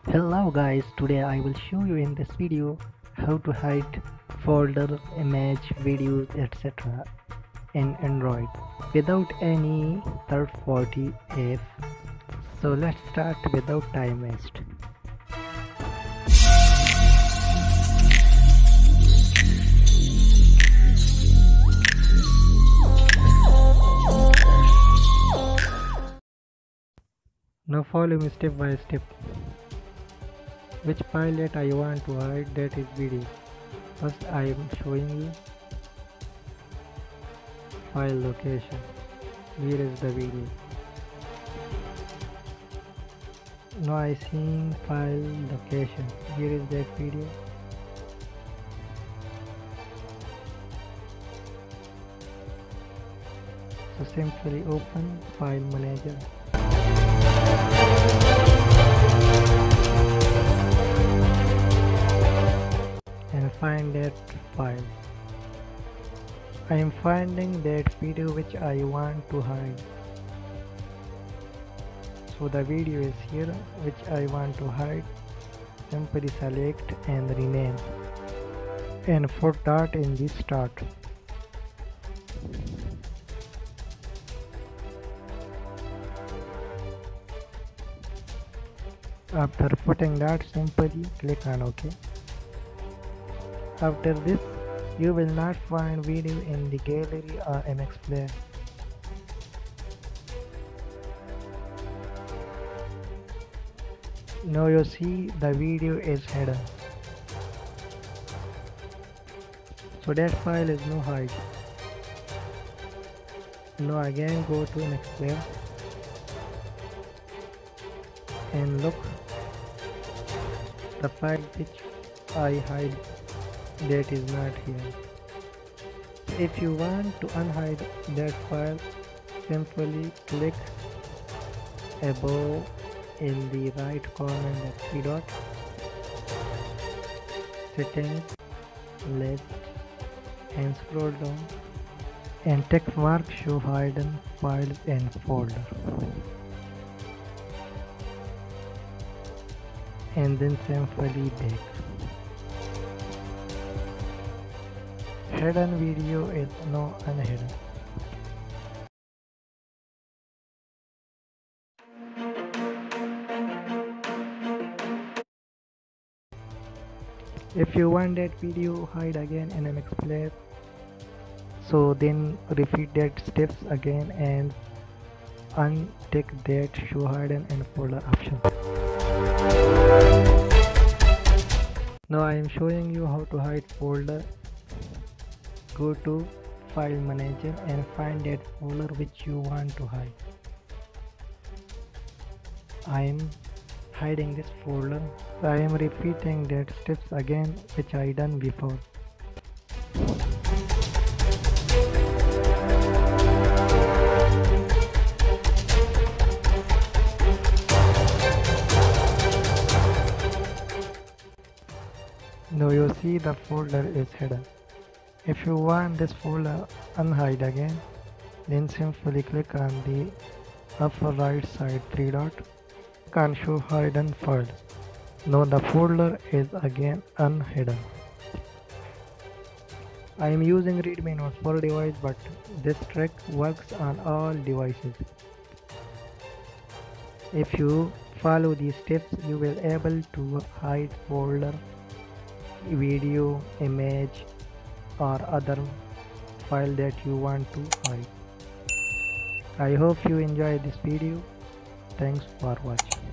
Hello guys, today I will show you in this video how to hide folder, image, videos, etc. in Android without any third-party app. So let's start without time waste. Now follow me step by step. Which file that I want to hide, that is video. First I am showing you file location. Here is the video. Now I see file location. Here is that video. So simply open file manager. And find that file. I am finding that video which I want to hide. So the video is here which I want to hide. Simply select and rename and put dot in the start. After putting that, simply click on OK. After this, you will not find video in the gallery or MX player. Now you see the video is hidden. So that file is no hide. Now again go to MX player and look the file which I hide, that is not here. If you want to unhide that file, simply click above in the right corner that three dot, settings, left, and scroll down and text mark show hidden files and folder, and then simply back. Hidden video is no unhidden. If you want that video hide again in MX player, so then repeat that steps again and untick that show hidden and folder option. Now I am showing you how to hide folder. Go to file manager and find that folder which you want to hide. I am hiding this folder. I am repeating that steps again which I done before. Now you see the folder is hidden. If you want this folder unhide again, then simply click on the upper right side three dot, click on show hidden file. Now the folder is again unhidden. I am using Redmi Note 4 device, but this trick works on all devices. If you follow these steps, you will able to hide folder, video, image, or other file that you want to hide. I hope you enjoyed this video. Thanks for watching.